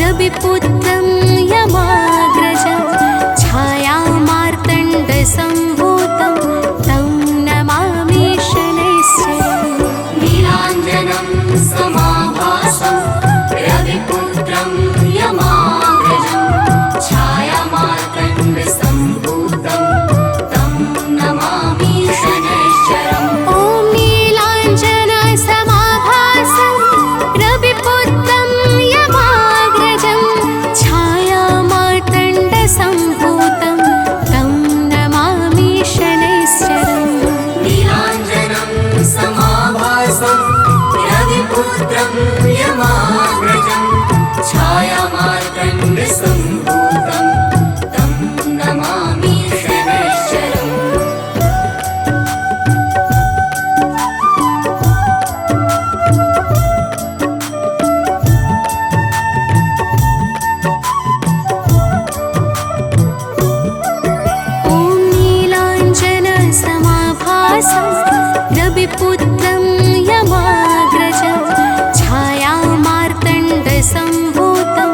रविपुत्रं यमाग्रजं छायामार्तण्डसम्भूतं तं नमामि शनैश्चरम्। नीलाञ्जनं समाभासं रविपुत्रं यमाग्रजं छायामार्तण्डसम्भूतं तं नमामि शनैश्चरम्। ॐ नीलाञ्जनसमाभासं रविपुत्रं यमाग्रजं छायामार्तण्डसम्भूतं तं नमामि शनैश्चरम्। नीलाञ्जनं समाभासं रविपुत्रं यमाग्रजं छायामार्तण्डसम्भूतं तं नमामि शनैश्चरम्। ॐ नीलाञ्जनसमाभासं रविपुत्रं यमाग्रजं छायामार्तण्डसम्भूतं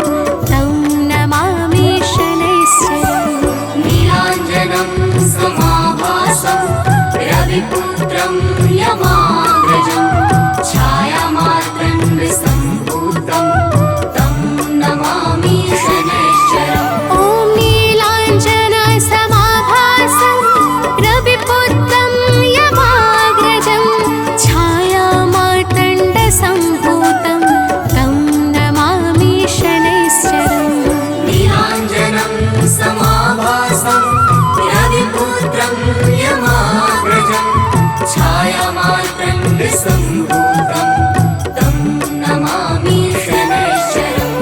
तं नमामि शनैश्चरम्। नीलाञ्जनं समाभासं रविपुत्रं यमाग्रजं छायामार्तण्डसम्भूतं तं नमामि शनैश्चरम्। ॐ नीलाञ्जनसमाभासं रविपुत्रं यमाग्रजं छायामार्तण्डसम्भूतं तं नमामि शनैश्चरम्। नीलाञ्जनं समाभासं रविपुत्रं यमाग्रजं छायामार्तण्डसम्भूतं तं नमामि शनैश्चरम्।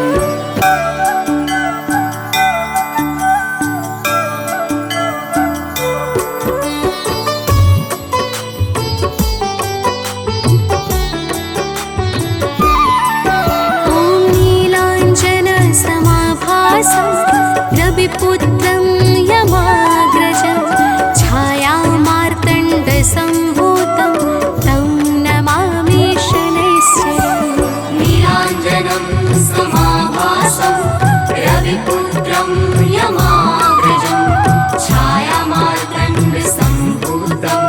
ॐ नीलाञ्जनसमाभासं रविपुत्रं यमाग्रजं छायामार्तण्डसम्भूतं तं नमामि शनैश्चरम्। नीलाञ्जनं समाभासं रविपुत्रं यमाग्रजं छायामार्तण्डसम्भूतं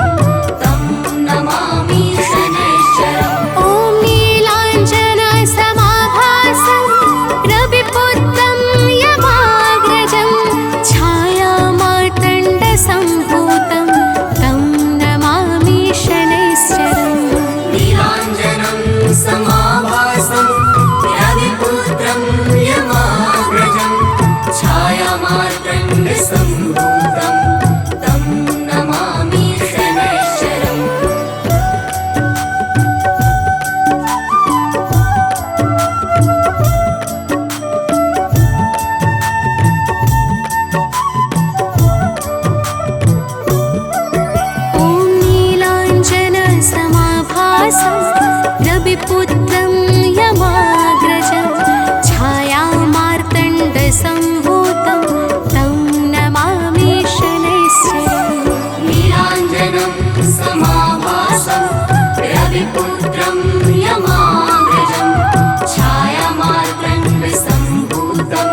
तं नमामि शनैश्चरम्। ॐ नीलाञ्जनसमाभासं रविपुत्रं यमाग्रजं छायामार्तण्डसम्भूतं तं नमामि शनैश्चरम्। नीलाञ्जनं समाभासं रविपुत्रं यमाग्रजं छायामार्तण्डसम्भूतं तं नमामि शनैश्चरम्। ॐ नीलाञ्जनसमाभासं रविपुत्रं यमाग्रजं छायामार्तण्डसम्भूतं तं नमामि शनैश्चरम्। नीलाञ्जनं समाभासं रविपुत्रं यमाग्रजं छायामार्तण्डसम्भूतं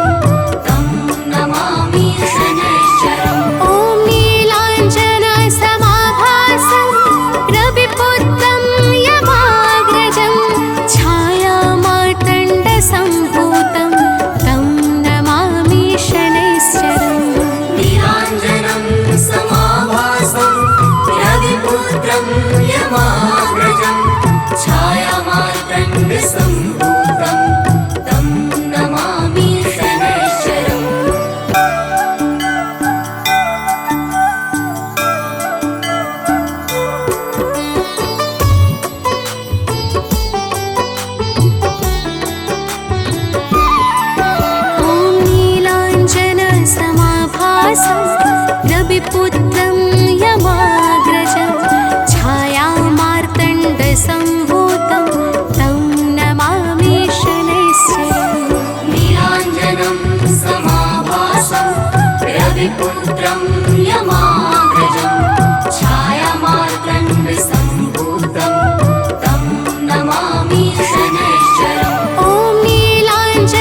तं नमामि शनैश्चरम्। ॐ नीलाञ्जनसमाभासं रविपुत्रं यमाग्रजं रविपुत्रं यमाग्रजं छायामार्तण्डसम्भूतं तं नमामि शनैश्चरम् ॐ नीलाञ्जनसमाभासं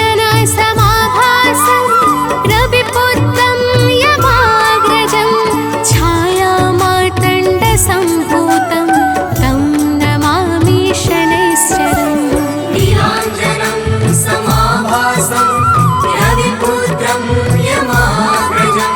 रविपुत्रं यमाग्रजं छायामार्तण्डसम्भूतं तं नमामि शनैश्चरम् नीलाञ्जनं समाभासं रविपुत्रं यमाग्रजं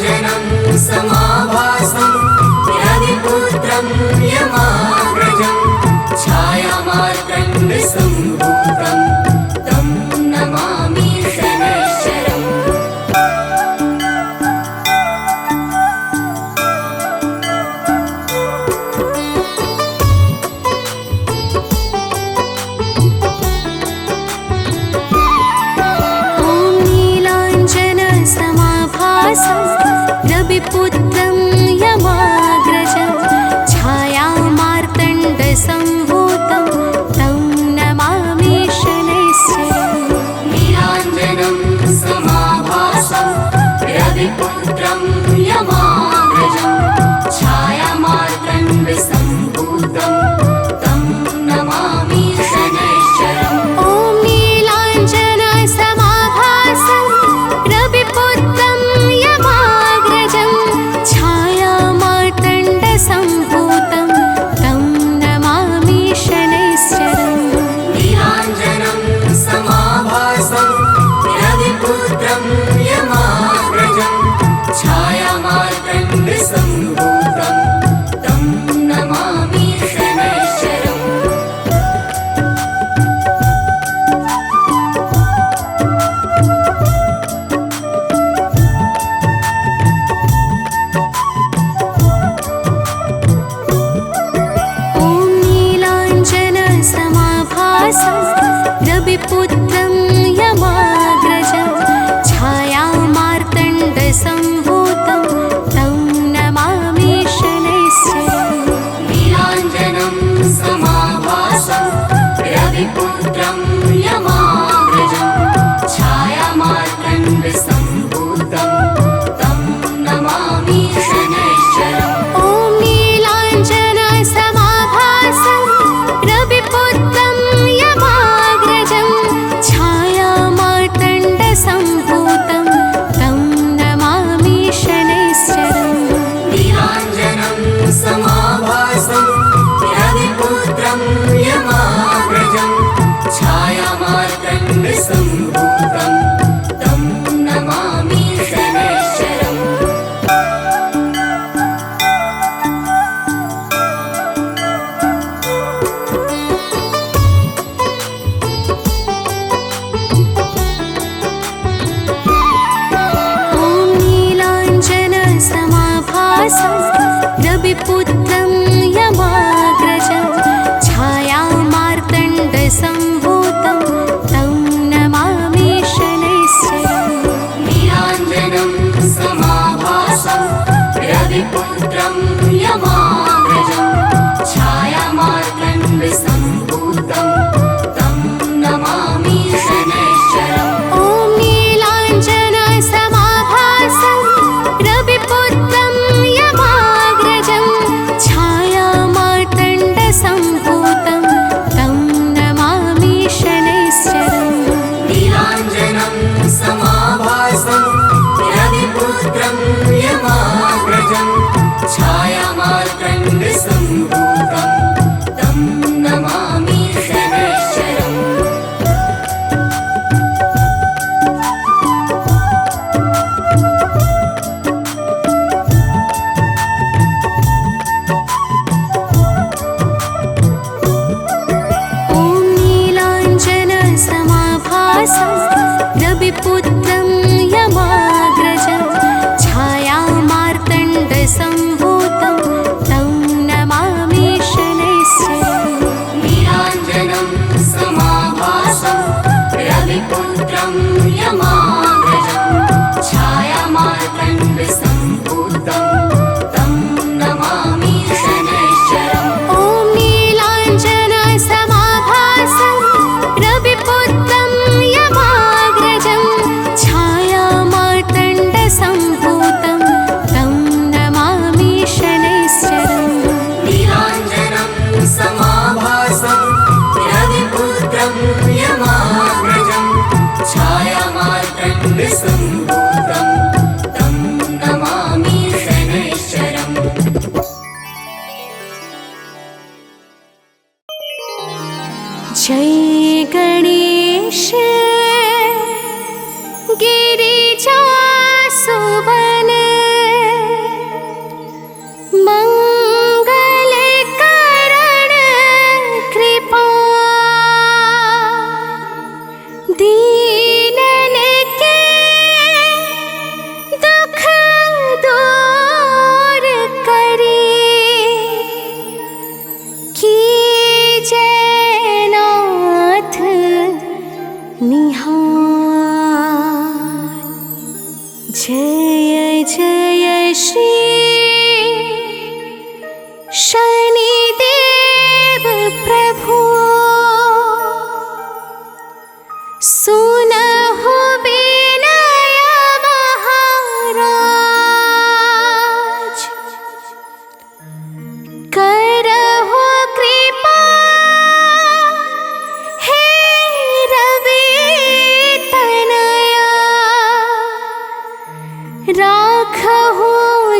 नीलाञ्जनं समाभासं रविपुत्रं यमाग्रजं छायामार्तण्डसम्भूतं तं नमामि शनैश्चरम्। रविपुत्रं यमाग्रजं छायामार्तण्डसम्भूतं तं नमामि शनैश्चरम्। नीलाञ्जनं समाभासं रविपुत्रं यमाग्रजं छायामार्तण्डसम्भूतं तं नमामि शनैश्चरम्। ॐ नीलाञ्जनसमाभासं रविपुत्रं यमाग्रजं छायामार्तण्डसम्भूतं तं नमामि शनैश्चरम्। नीलाञ्जनं समाभासं रविपुत्रं यमाग्रजं छायामार्तण्डसम्भूतं तं नमामि शनैश्चरम्। ॐ नीलाञ्जनसमाभासं रविपुत्रं यमाग्रजं छायामार्तण्डसम्भूतं तं नमामि शनैश्चरम्। नीलाञ्जनं समाभासं रविपुत्रं यमाग्रजं छायामार्तण्डसम्भूतं तं नमामि शनैश्चरम्। ॐ नीलाञ्जनसमाभासं रविपुत्रं यमाग्रजं छायामार्तण्डसम्भूतं तं नमामि शनैश्चरम्। नीलाञ्जनं समाभासं रविपुत्रं यमाग्रजं छायामार्तण्डसम्भूतं तं नमामि शनैश्चरम्। ॐ नीलाञ्जनसमाभासं रविपुत्रं यमाग्रजं छायामार्तण्डसम्भूतं तं नमामि शनैश्चरम्। नीलाञ्जनं समाभासं रविपुत्रं यमाग्रजं छायामार्तण्डसम्भूतं तं नमामि शनैश्चरम्। ॐ नीलाञ्जनसमाभासं रविपुत्रं यमाग्रजं छायामार्तण्डसम्भूतं तं नमामि शनैश्चरम्। नीलाञ्जनं समाभासं रविपुत्रं यमाग्रजं छायामार्तण्डसम्भूतं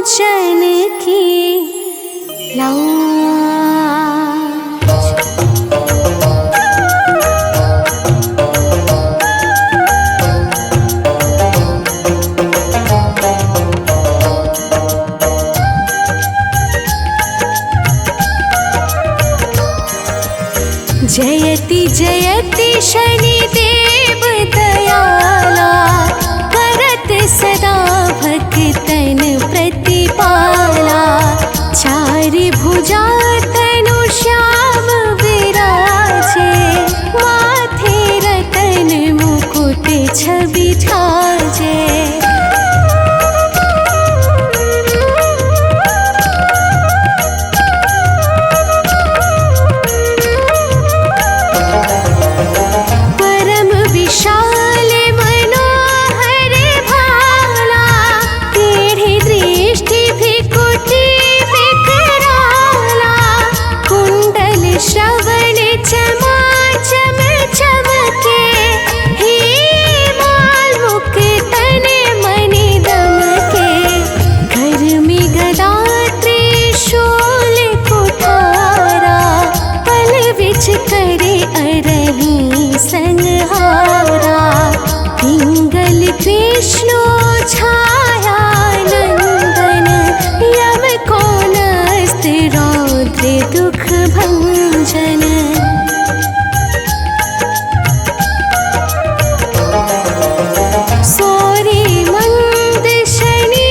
लोचन की लाज। जयति जयति शनिदेव दयाला, करत सदा भक्तन प्रतिपाला। चारि भुजा तनु श्याम विराजे, माथे रतन मुकुट छवि छाजे। कृष्णो छाया नंदन, यम कोनस्ति रौद्र दुख भंजन। सौरि मंद शनि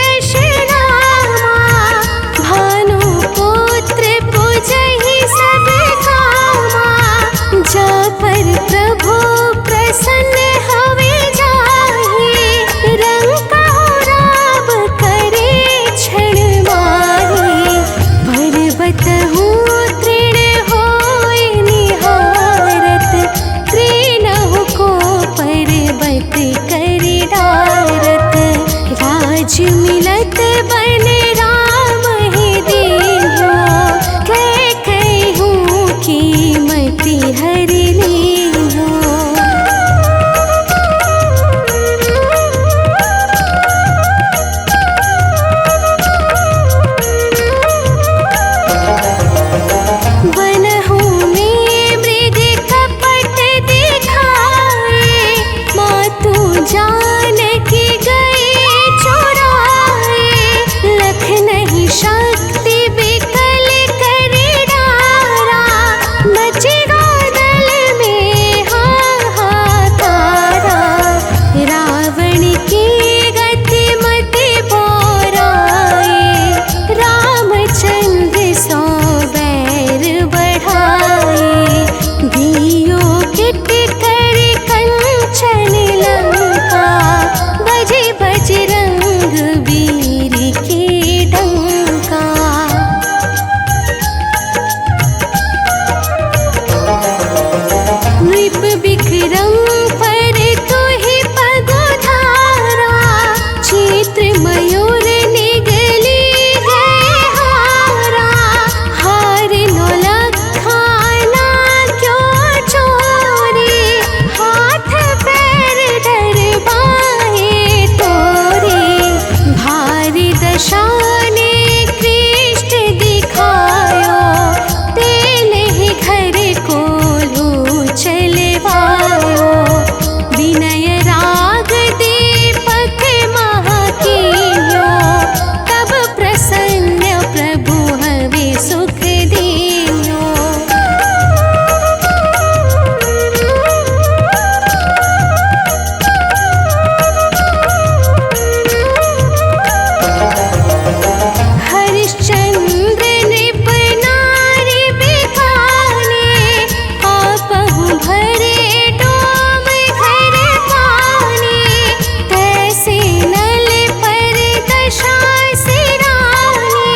दशनामा, भानु पुत्र पूजहि सब कामा। जा पर प्रभु प्रसन्न हवे जाहि, रंग कहु राम करे क्षण माहि। पर्वतहु तृण होय निहारत, त्रिनहु को पर्वत करि डारत। राज मिलत बन राम ही दीन्हो, कैकेयी कीमति हरि लीन्हो। बनहु में मृग कपट दिखाए, मातु जानकी गए चुराए। लखनहि शक्ति विकल करि डारा, मचि गोदल में हाहाकारा। रावण की गति मति बोराए, रामचंद्र सो बैर बढ़ाए। दियो किट कर कंचन लंका, बजे बजरंग वीर की डंका। नृप विक्रम पर तुहि पगुधारा, चित्र मयूर निगली गए हारा। हार नौलखा ना क्यों चोरी, हाथ पैर डर बाहे तोरी। भारी दशा ने कृष्ण दिखायो, तेलहि घर कोल्हू चलवायो। विनय राग दीपक महाकीयो, तब प्रसन्न प्रभु हवे सुख दीन्यो। हरिश्चंद्र नृप नारि बिखाने, आपहु भरे डोम घर पानी। तैसे नल पर दशा सिराने,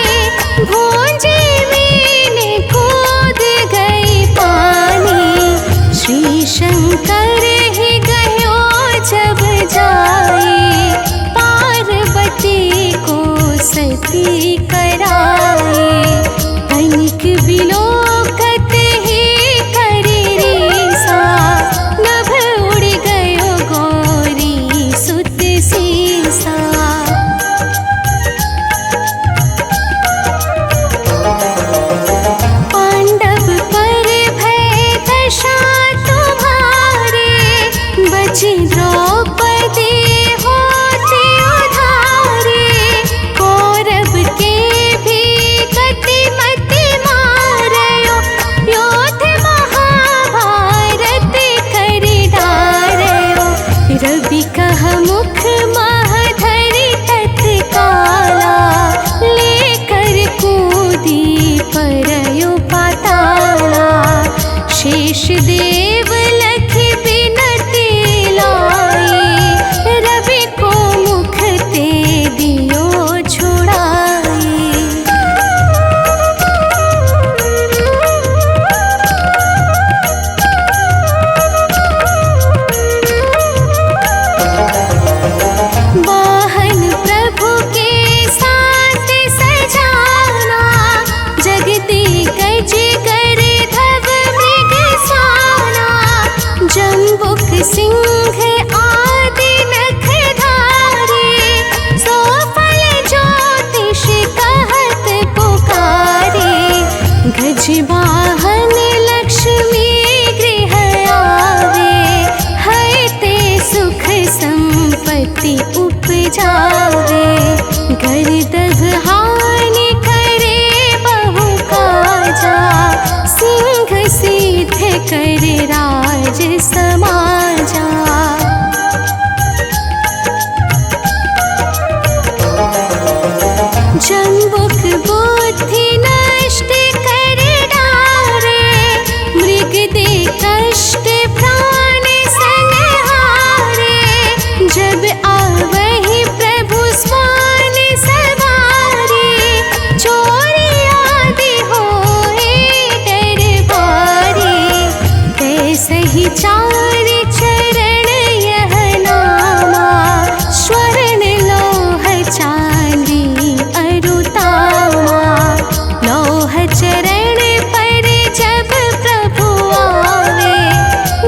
भोजे मीन कूद गई पानी। श्री शंकर ही गयो जब जाए, पार्वती को सती कराए। तनिक बिलोकत ही करि रीसा, नभ उड़ गयो गौरी सुत सीसा। ब्रजवाहन लक्ष्मी गृह आवे, है ते सुख संपत्ति उपजावे। गर्दभ हानि करे बहु काजा, सिंह सिद्ध कर राज समाजा। जम्बुक बुद्धि नष्ट कर डारे, मृग दे कष्ट प्राण संहारे। जब आवहि प्रभु स्वान सवारे, चोरी आदि होए डर भारी। तैसहि चार चरण यह नामा, स्वर्ण लोह चांदी अरुतामा। लौह चरण पर जब प्रभु आवे,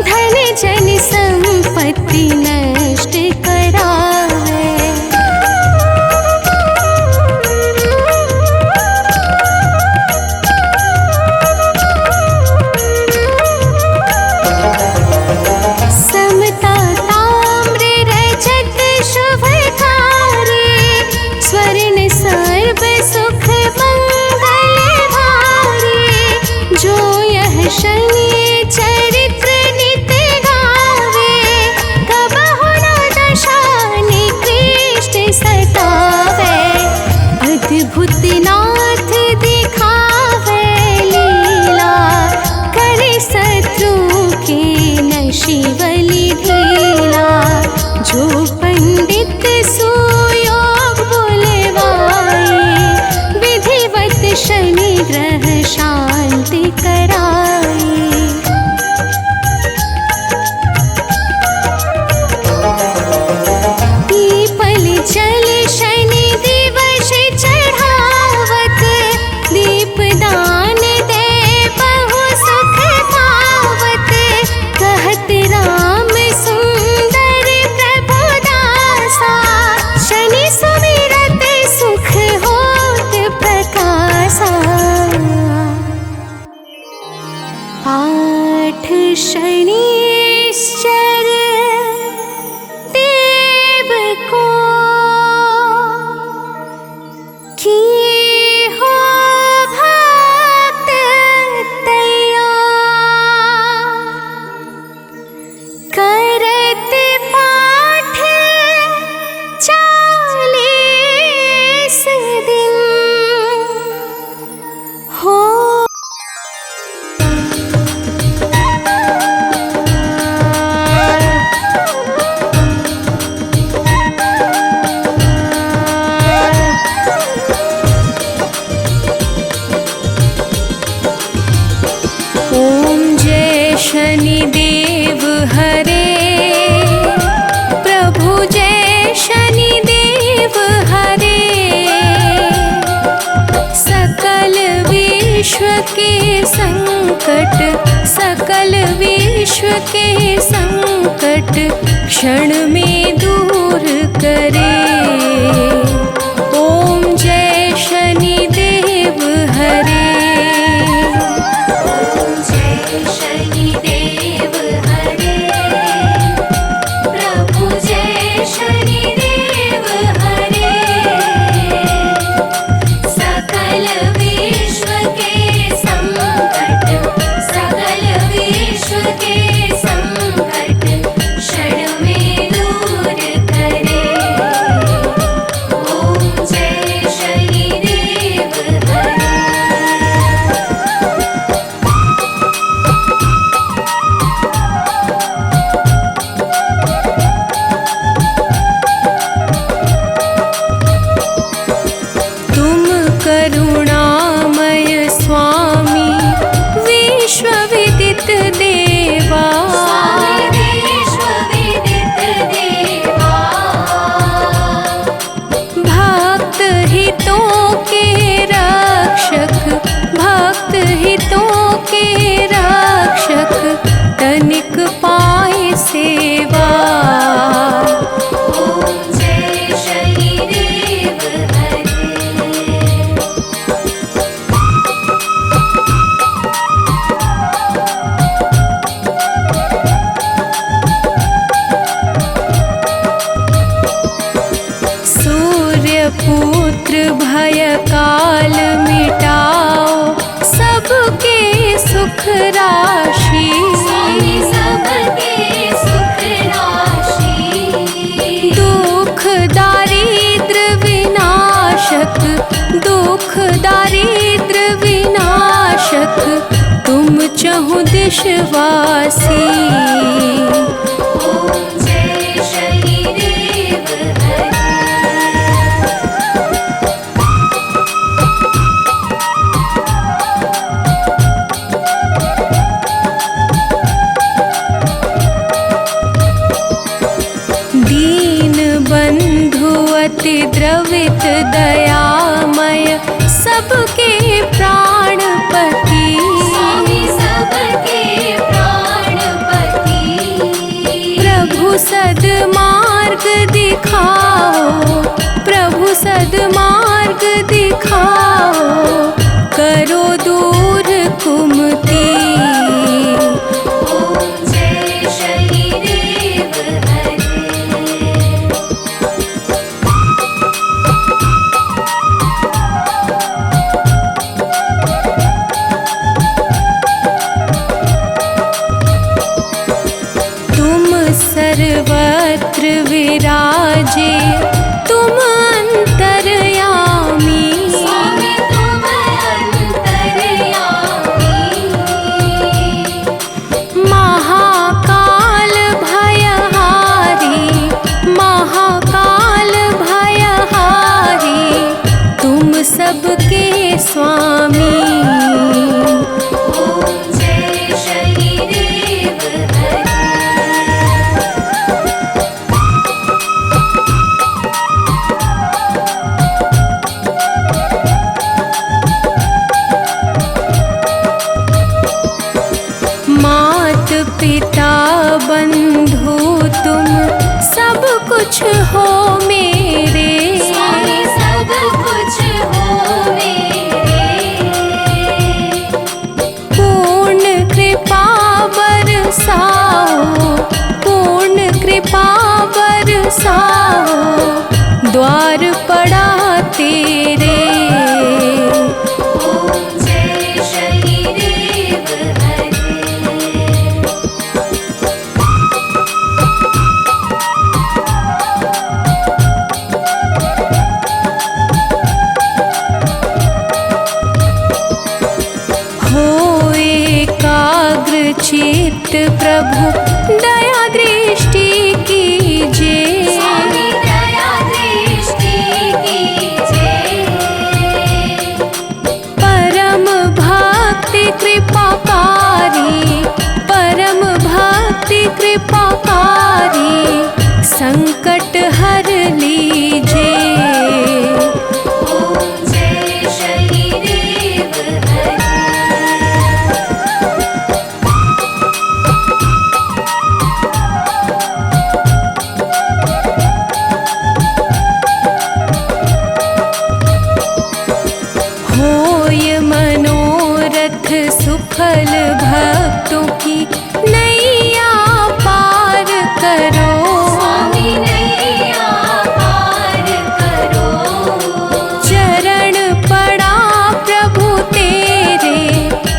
धन जन संपत्ति नष्ट करावे। समता ताम्र रजत शुभकारी, स्वर्ण सर्व सुख मंगल भारी। जो यह शनि चरित्र नित गावे, कबहु न दशा निकृष्ट सतावे। अद्भुत नाथ दिखावे लीला, करे शत्रु के नशि बलि ढीला। जो पंडित सुयोग बुलवाए, विधिवत शनि ग्रह शांति कराए। पीपल जल शनि दिवस चढ़ावत, दीपदान दे बहु सुख पावत। कहत राम सुंदर प्रभु दासा, शनि सुमिरत सुख होत प्रकाशा। पाठ शनिश्चर देव को, की हो भक्त तैयार। करत पाठ 40 दिन, हो ओम जय शनिदेव हरे, प्रभु जय शनिदेव हरे। सकल विश्व के संकट, सकल विश्व के संकट क्षण में दूर करे। ओम जय शनिदेव हरे। शनिदेव हरे, प्रभु जय शनिदेव हरे। सकल विश्व के संकट, सकल विश्व के संकट क्षण में दूर करे। ओम जय शनिदेव हरे। करुणामय स्वामी विश्वविदित देवा, विश्वविदित देवा। भक्त हितों के रक्षक, भक्त हितों के रक्षक, तनिक पाए सेवा। ओम जय शनिदेव हरे। अकाल मिटाओ सबके सुख राशि। स्वामी सबके सुख राशि। दुख दारिद्र विनाशक, दुख दारिद्र विनाशक, तुम चहु दिशवासी। ओम जय शनिदेव हरे। दीन बंधु अति द्रवित दयामय, सबके प्राणपति। स्वामी सबके प्राणपति। प्रभु सद्मार्ग दिखाओ, प्रभु सद्मार्ग दिखाओ, करो दूर कुमति। ओम जय शनिदेव हरे। तुम सर्वत्र विराजे, तुम अंतर्यामी। स्वामी तुम अंतर्यामी। महाकाल भयहारी, महाकाल भयहारी, तुम सबके स्वामी। ओम जय शनिदेव हरे। मात पिता बंधु तुम सब कुछ हो मेरे। स्वामी सब कुछ हो मेरे। पूर्ण कृपा बरसाओ, पूर्ण कृपा बरसाओ, द्वार पड़ा तेरे। ओम जय शनिदेव हरे। होए एकाग्र चित्त प्रभु दया दृष्टि कीजिए। स्वामी दया दृष्टि कीजिए। परम भक्ति कृपाकारी, परम भक्ति कृपाकारी, संकट हर लीजिए। ओम जय शनिदेव हरे। होय मनोरथ सुफल भक्तों की नैया पार करो। स्वामी नैया पार करो। चरण पड़ा प्रभु तेरे,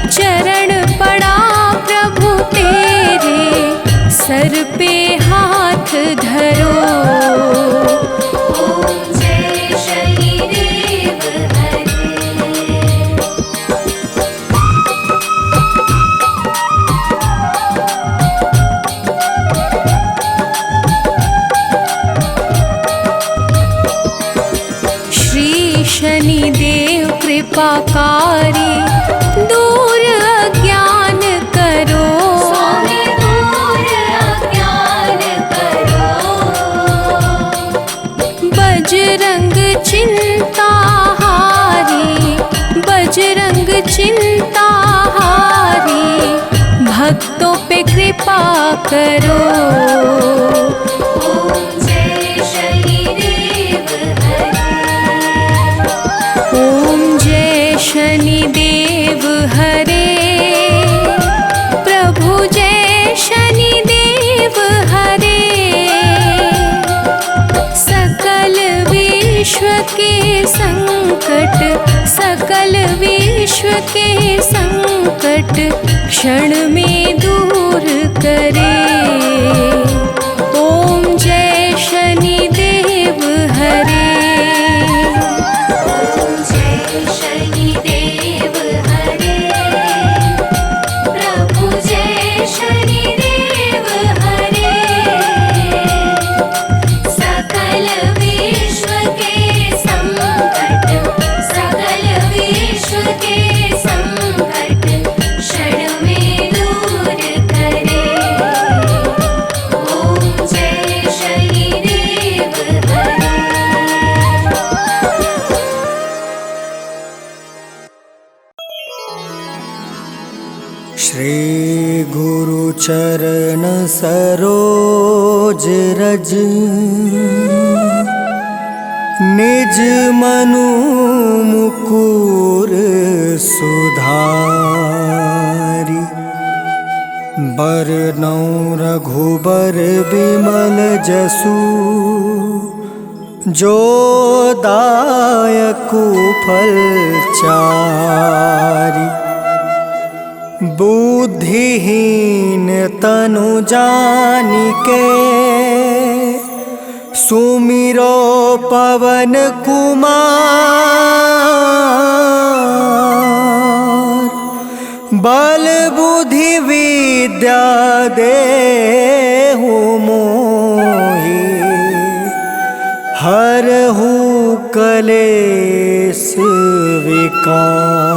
चरण पड़ा प्रभु तेरे, सर पे हाथ धरो। ओम जय शनिदेव हरे। श्री शनिदेव कृपाकारी, दूर अज्ञान करो। स्वामी दूर अज्ञान करो। बजरंग चिंता हारी, बजरंग चिंता हारी, भक्तों पे कृपा करो। ओम जय शनिदेव हरे। ओम जय शनिदेव हरे। प्रभु जय शनिदेव हरे। सकल विश्व के संकट निकट सकल विश्व के संकट क्षण में दूर करे। ओम जय शनिदेव हरे। ओम जय शनिदेव हरे। प्रभु जय शनिदेव हरे। सकल विश्व के संकट, सकल विश्व के संकट क्षण में दूर करे। ओम जय शनिदेव हरे। श्री गुरु चरण सरोज रज, निज मनु मुकुर सुधारी। बरनौ रघुबर बिमल जसु, जो दायकु फल चारि। बुद्धिहीन तनु जानिके, सुमिरो पवन कुमार। बल बुद्धि विद्या देहु मोहि, हरहु कलेश विकार।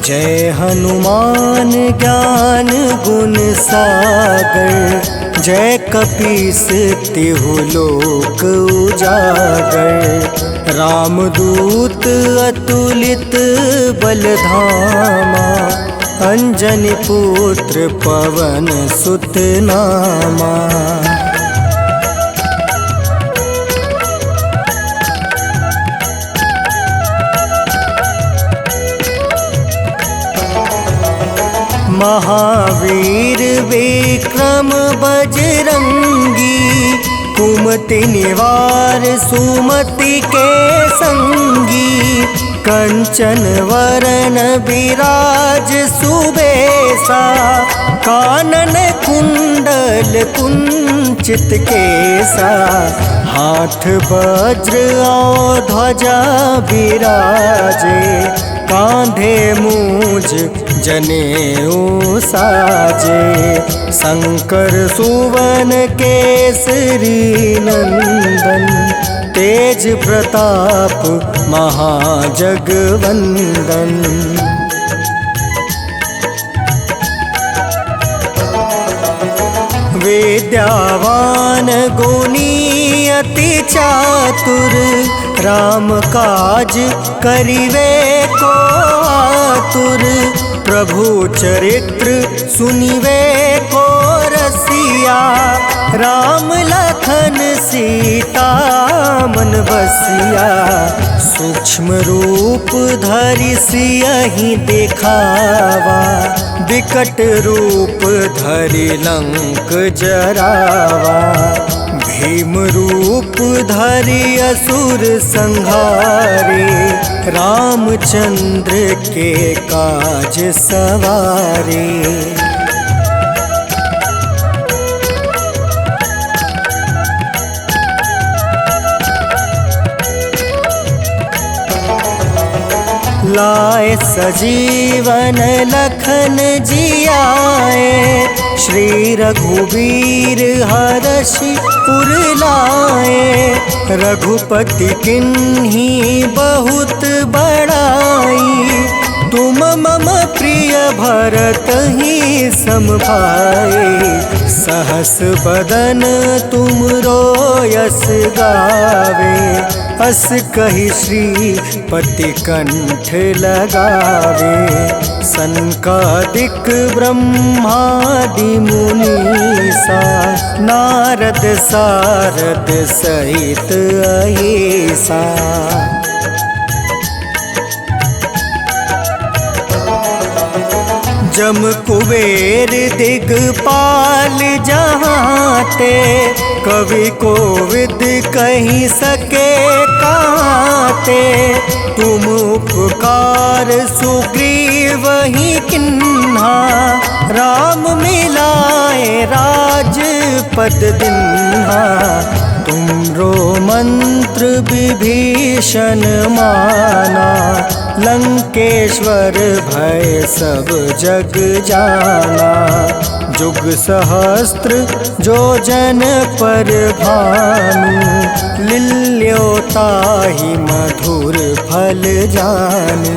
जय हनुमान ज्ञान गुण सागर, जय कपीस तिहु लोक उजागर। रामदूत अतुलित बलधामा, अंजनी पुत्र पवन सुत नामा। महावीर विक्रम बजरंगी, कुमति निवार सुमति के संगी। कंचन वरण विराज सुबेसा, कानन कुंडल कुंचित केसा। हाथ वज्र और ध्वजा विराजे, कांधे मूज जनेऊ साजे। शंकर सुवन केसरी नंदन, तेज प्रताप महाजगवंदन। विद्यावान गुणी अति चातुर, राम काज करिवे को आतुर। प्रभु चरित्र सुनिवे को रसिया, राम लखन सीता मन बसिया। सूक्ष्म रूप धरि सियहि दिखावा, विकट रूप धरि लंक जरावा। भीम रूप धरि असुर संहारे, रामचंद्र के काज सवारे। लाए सजीवन लखन जियाए, श्री रघुवीर हरषि उर लाए। रघुपति किन्ही बहुत बड़ाई, तुम मम प्रिय भरत ही सम भाई। सहस बदन तुम रो यस गावे, अस कही श्रीपति कंठ लगावे। सनकादिक ब्रह्मादि मुनीसा नारद सारद सहित अहिसा। जम कुबेर दिगपाल जहाँते, कवि कोविद कहीं सके काते। तुम उपकार सुग्रीव ही किन्हा, राम मिलाए राजपद दिन्हा। तुमरो मंत्र विभीषण माना, लंकेश्वर भय सब जग जाना। जुग सहस्त्र जो जन पर भानु, लील्यो ताहि मधुर फल जानु।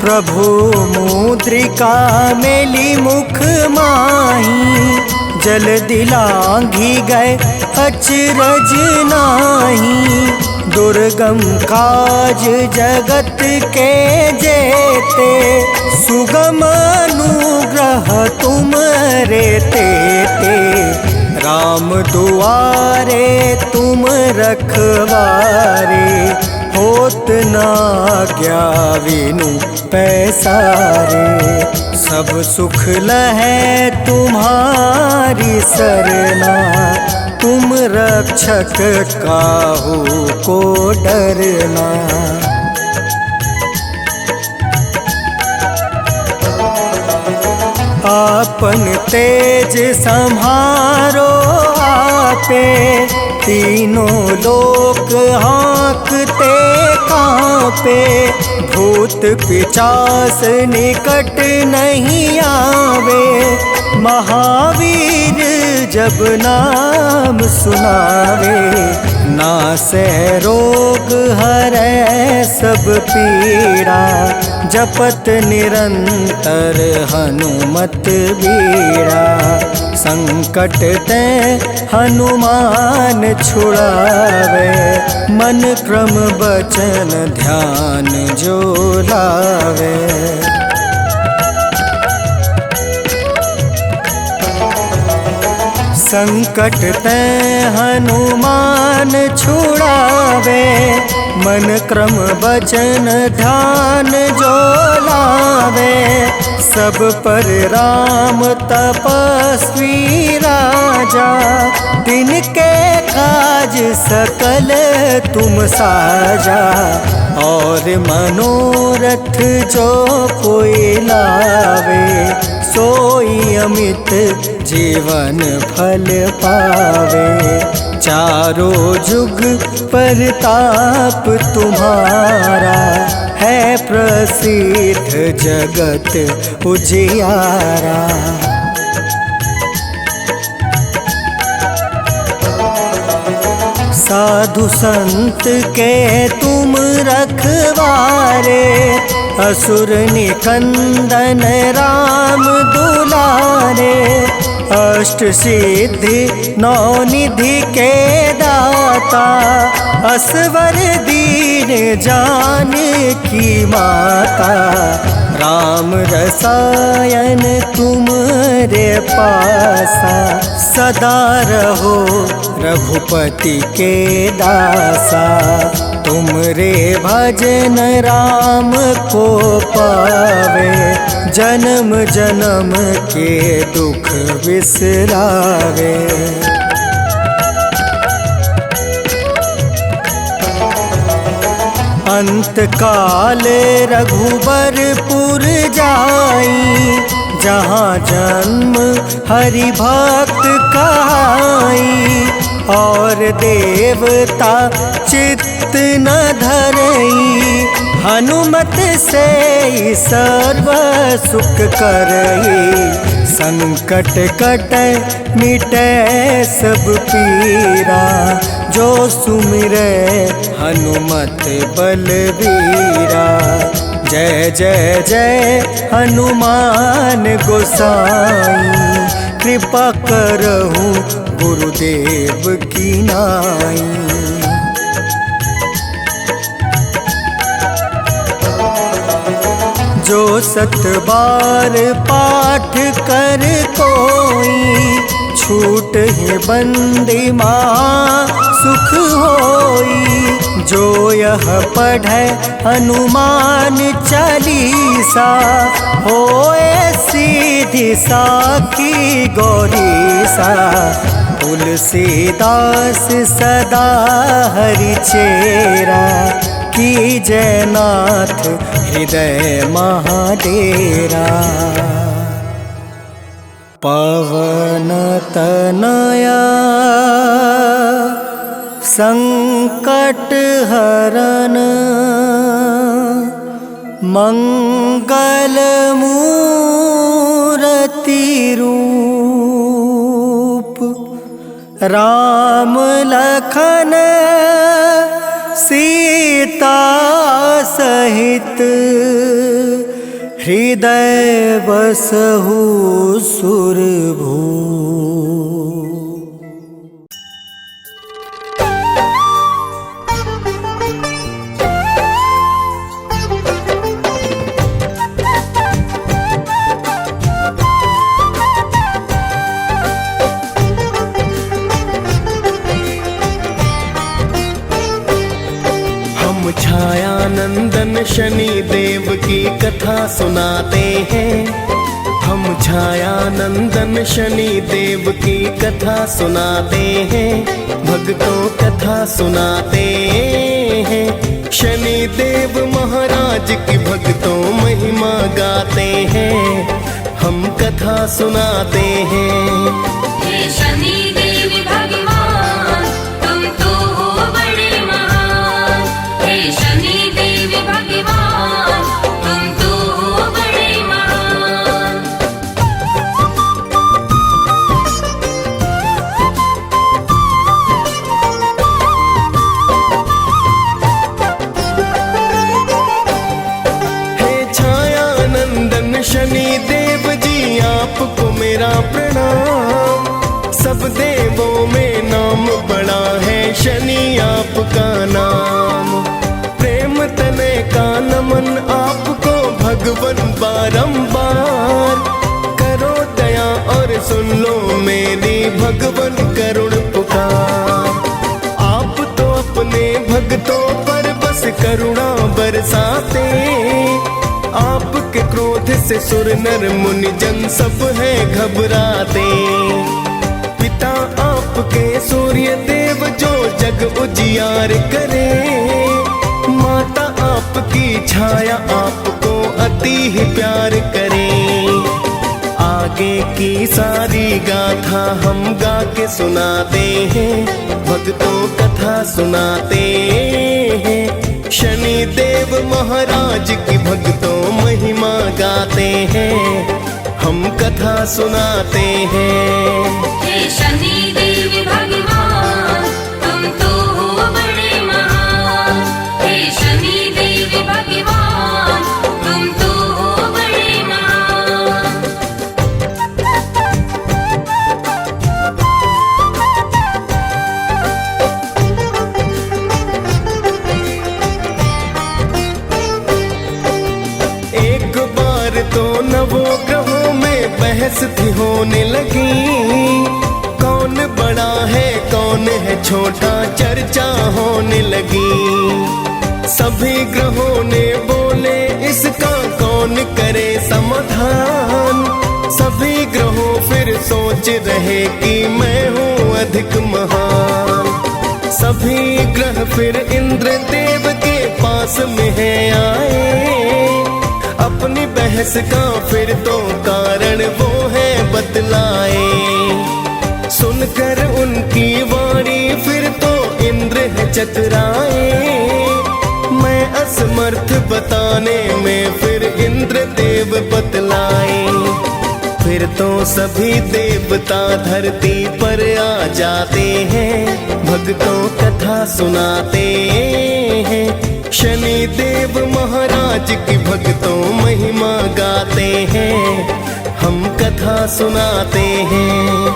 प्रभु मुद्रिका मेली मुख माही, जल दिलांघी गए अचरज नाही। दुर्गम काज जगत के जेते, सुगम अनुग्रह तुम रे तेते। राम दुआरे तुम रखवारे, होत न आज्ञा बिनु पैसारे। सब सुख लहै तुम्हारी सरना, तुम रक्षक काहू को डरना। आपन तेज सम्हारो आपे, तीनों लोक हाँकते कांपे। भूत पिचास निकट नहीं आवे, महावीर जब नाम सुनावे। नासै रोग हरै सब पीड़ा, जपत निरंतर हनुमत बीड़ा। संकट ते हनुमान छुड़ावे, मन क्रम बचन ध्यान जो लावे। संकट ते हनुमान छुड़ावे, मन क्रम बचन ध्यान जो लावे। सब पर राम तपस्वी राजा, तिनके काज सकल तुम साजा। और मनोरथ जो कोई लावे, सोई अमित जीवन फल पावे। चारों जुग परताप तुम्हारा, है प्रसिद्ध जगत उजियारा। साधु संत के तुम रखवारे, असुर निकंदन राम दुलारे। अष्ट सिद्धि नौ निधि के दाता, असवर दीन जानकी माता। राम रसायन तुमरे पासा, सदा रहो रघुपति के दासा। तुमरे भजन राम को पावे, जन्म जन्म के दुख बिसरावे। अंत काल रघुबरपुर जाई, जहाँ जन्म हरि भक्त कहाई। और देवता चित्त न धरई, हनुमत से सर्व सुख करई। संकट कटै मिटै सब पीरा, जो सुमिरै हनुमत बलबीरा। जय जय जय हनुमान गोसाई, कृपा करहूँ गुरुदेव की नाई। जो 7 बार पाठ कर कोई, छूट है बंदी माँ सुख होई। जो यह पढ़े हनुमान चालीसा, होए सीधी साखी गौरीसा। तुलसीदास सदा हरि चेरा, की जयनाथ हृदय महाडेरा। पवन तनया संकट हरन, मंगल मूरति रूप। राम लखन सीता सहित, हृदय बसहु सुरभूप। छायानंदन शनि देव की कथा सुनाते हैं। हम छायानंदन शनि देव की कथा सुनाते हैं। भक्तों कथा सुनाते हैं। शनि देव महाराज की भक्तों महिमा गाते हैं। हम कथा सुनाते हैं। हे शनि देव भगवान, तुम तो हो बड़े महान। हे शनि देव भगवान, तुम तो हो बड़े महान। हे छायानंदन शनि देव जी, आपको मेरा प्रणाम। सब देवों में नाम बड़ा है शनि आपका नाम। प्रेम तने का नमन आपको भगवन बारंबार। करो दया और सुन लो मेरी भगवन करुण पुकार। आप तो अपने भक्तों पर बस करुणा बरसाते। आपके क्रोध से सुर नर मुनि जन सब है घबराते। पिता आपके सूर्य देव जो जग उजियार करे। माता आपकी छाया आपको अति ही प्यार करे। आगे की सारी गाथा हम गा के सुनाते हैं। भक्तों कथा सुनाते हैं। शनि देव महाराज की भक्तों महिमा गाते हैं। हम कथा सुनाते हैं। हे शनि देव भगवान, तुम तो हो बड़े महान। हे शनि देव भगवान, तुम तो हो बड़े महान। एक बार तो नवोग्रहों में बहस थी होने लगी। कौन बड़ा है कौन है छोटा चर्चा होने लगी। सभी ग्रहों ने बोले इसका कौन करे समाधान। सभी ग्रहों फिर सोच रहे कि मैं हूँ अधिक महान। सभी ग्रह फिर इंद्र देव के पास में है आए। अपनी बहस का फिर तो कारण वो है बतलाए। सुनकर उनकी वाणी फिर तो इंद्र है चतुराए। मैं असमर्थ बताने में फिर इंद्र देव बतलाए। फिर तो सभी देवता धरती पर आ जाते हैं। भक्तों कथा सुनाते हैं। शनि देव महाराज की भक्तों महिमा गाते हैं। हम कथा कथा सुनाते हैं।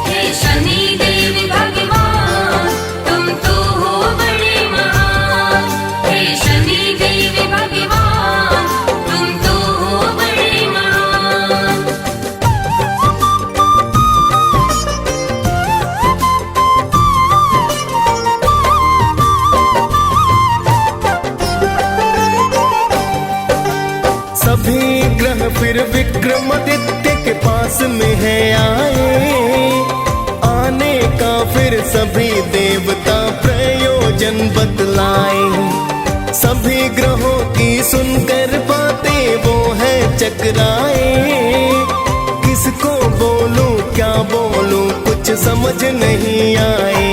हे शनि देव भगवान तुम तो हो बड़े महान। हे शनि देव भगवान तुम तो हो बड़े महान। सभी ग्रह फिर विक्रमादित्य के पास में है आए, आने का फिर सभी देवता प्रयोजन बतलाए। सभी ग्रहों की सुनकर बातें वो है चकराए, किसको बोलूं क्या बोलूं कुछ समझ नहीं आए।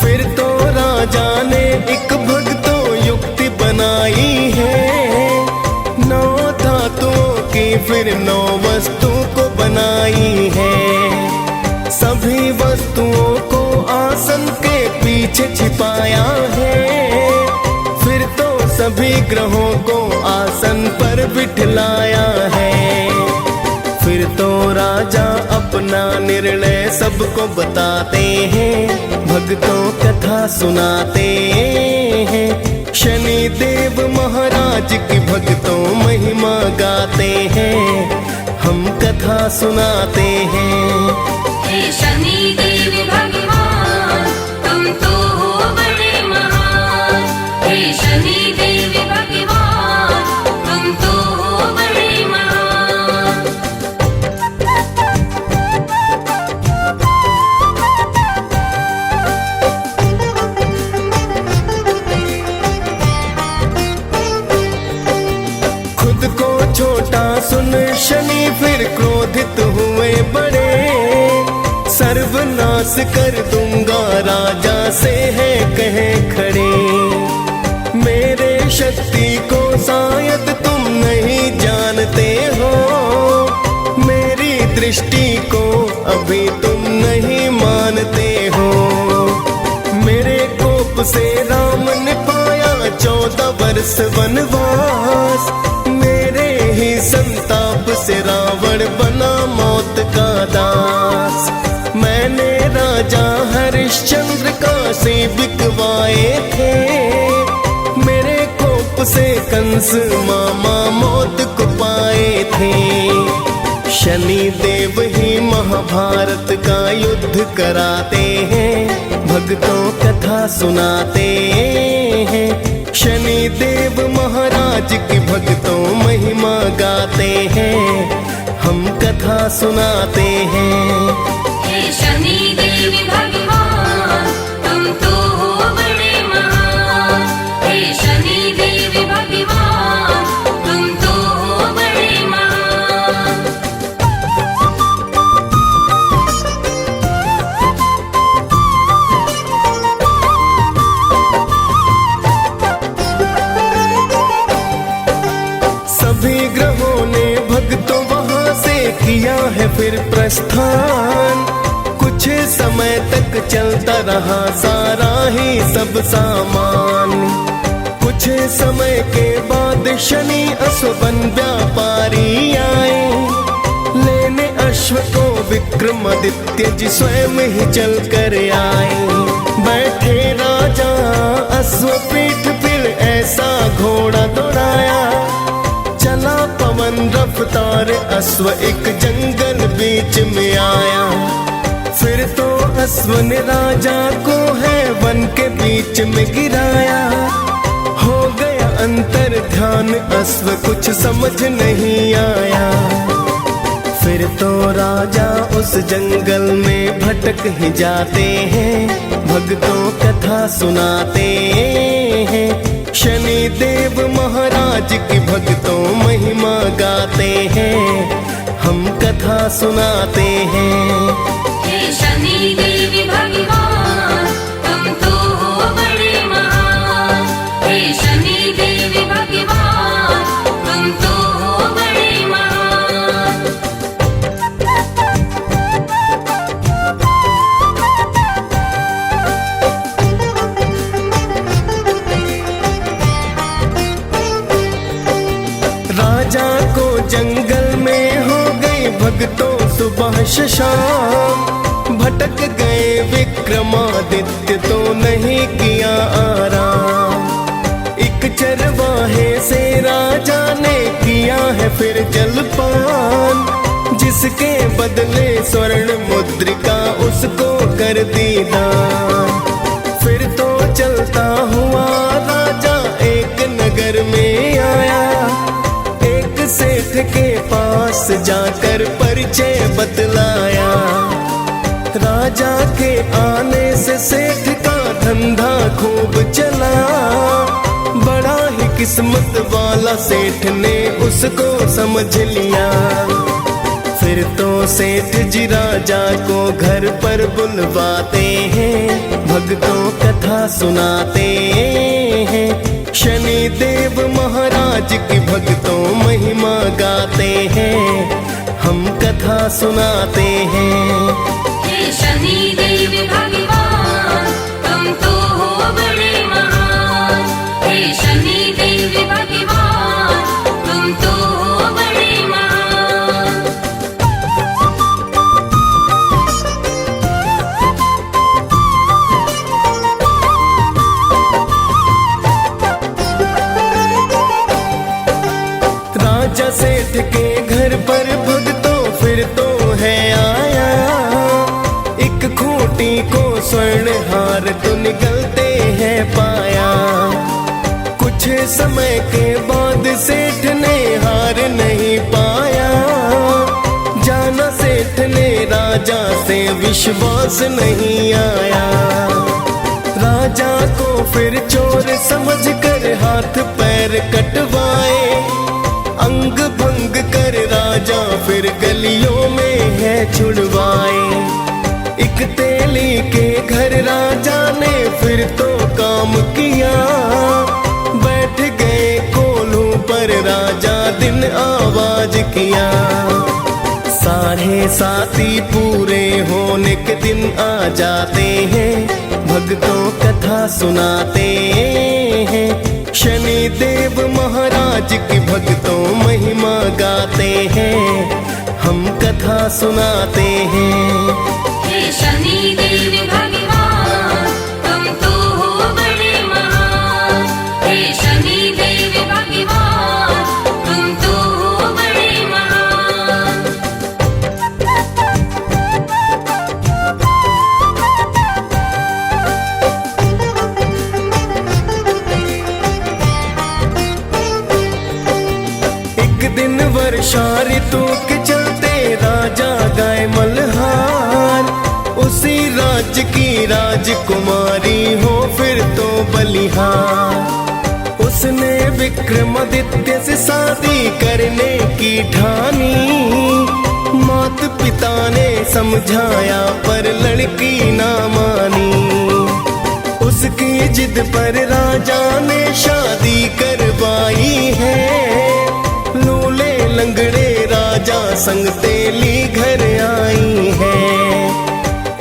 फिर तो राजा ने एक भक्तों युक्ति बनाई है, 9 धातुओं की फिर 9 वस्तु को बनाई है। सभी वस्तुओं को आसन के पीछे छिपाया है, फिर तो सभी ग्रहों को आसन पर बिठलाया है। फिर तो राजा अपना निर्णय सबको बताते हैं, भक्तों कथा सुनाते हैं। शनि देव महाराज की भक्तों महिमा गाते हैं, हम कथा सुनाते हैं। हे शनि देव भगवान तुम तो हो बड़े महान। हे शनि देव भगवान तुम तो हो बड़े महान। खुद को छोटा सुन शनि फिर क्रोधित हुए बड़े, सर्वनाश कर दूंगा राजा से है कहे खड़े। मेरे शक्ति को शायद तुम नहीं जानते हो, मेरी दृष्टि को अभी तुम नहीं मानते हो। मेरे कोप से राम ने पाया 14 वर्ष वनवास, मेरे ही संताप से रावण बना मौत का दास। मैंने राजा हरिश्चंद्र काशी बिकवाए थे, मेरे कोप से कंस मामा मौत को पाए थे। शनि देव ही महाभारत का युद्ध कराते हैं, भक्तों कथा सुनाते हैं। शनि देव महाराज की भक्तों महिमा गाते हैं, हम कथा सुनाते हैं। हे शनि देव भगवान तुम तो हो बड़े महान। हे शनि देव भगवान तुम तो हो बड़े महान। सभी ग्रहों ने भक्तों वहां से किया है फिर प्रस्थान, कुछ समय तक चलता रहा सारा ही सब सामान। कुछ समय के बाद शनि अश्वबन व्यापारी आए, लेने अश्व को विक्रमादित्य जी स्वयं ही चल कर आए। बैठे राजा अश्व पीठ फिर ऐसा घोड़ा दौड़ाया, चला पवन रफ्तार अश्व एक जंगल बीच में आया। फिर तो अश्व ने राजा को है वन के बीच में गिराया, हो गया अंतर ध्यान अश्व कुछ समझ नहीं आया। फिर तो राजा उस जंगल में भटक ही जाते हैं, भक्तों कथा सुनाते हैं। शनि देव महाराज की भक्तों महिमा गाते हैं, हम कथा सुनाते हैं। हे शनि देव भगवान तुम तो हो बड़े महान। हे शनि देव भगवान तुम तो हो बड़े महान। राजा को जंगल में हो गई सुबह शाम। भटक गए विक्रमादित्य तो नहीं किया आराम। एक चरवाहे से राजा ने किया है फिर जलपान। जिसके बदले स्वर्ण मुद्रिका उसको कर दी दान। फिर तो चलता हुआ राजा एक नगर में आया। एक सेठ के पास जाकर परिचय बतलाया। राजा के आने से सेठ का धंधा खूब चला। बड़ा ही किस्मत वाला सेठ ने उसको समझ लिया। फिर तो सेठ जी राजा को घर पर बुलवाते हैं। भक्तों कथा सुनाते हैं। शनि देव महाराज की भक्तों महिमा गाते हैं। हम कथा सुनाते हैं। हे शनि देव भगवान तुम तो हो बड़े महान। हे शनि देव भगवान तुम तो हो बड़े महान। राजा सेठ के घर पर भक्तों फिर तो है आया। एक खूंटी को स्वर्ण हार तो निकलते हैं पाया। कुछ समय के बाद सेठ ने हार नहीं पाया। जाना सेठ ने राजा से विश्वास नहीं आया। राजा को फिर चोर समझकर हाथ पैर कटवाए। अंग भंग कर राजा फिर गलियों में है छुड़वाए। एक तेली के घर राजा ने फिर तो काम किया। बैठ गए कोलू पर राजा दिन आवाज किया। साढ़े साथी पूरे होने के दिन आ जाते हैं। भक्तों कथा सुनाते हैं। शनि देव महाराज की भक्तों महिमा गाते हैं। हम कथा सुनाते हैं। हे शनि देव भगवान तुम तो हो बड़े महान। हे शनि देव भगवान तुम तो हो बड़े महान। एक दिन वर्षा ऋतु के चलते राजा गाय मल्हार। उसी राज्य की राजकुमारी हो फिर तो बलिहार। उसने विक्रमादित्य से शादी करने की ठानी। मात पिता ने समझाया पर लड़की ना मानी। उसकी जिद पर राजा ने शादी करवाई है। लूले लंगड़े राजा संग तेली घर आई है।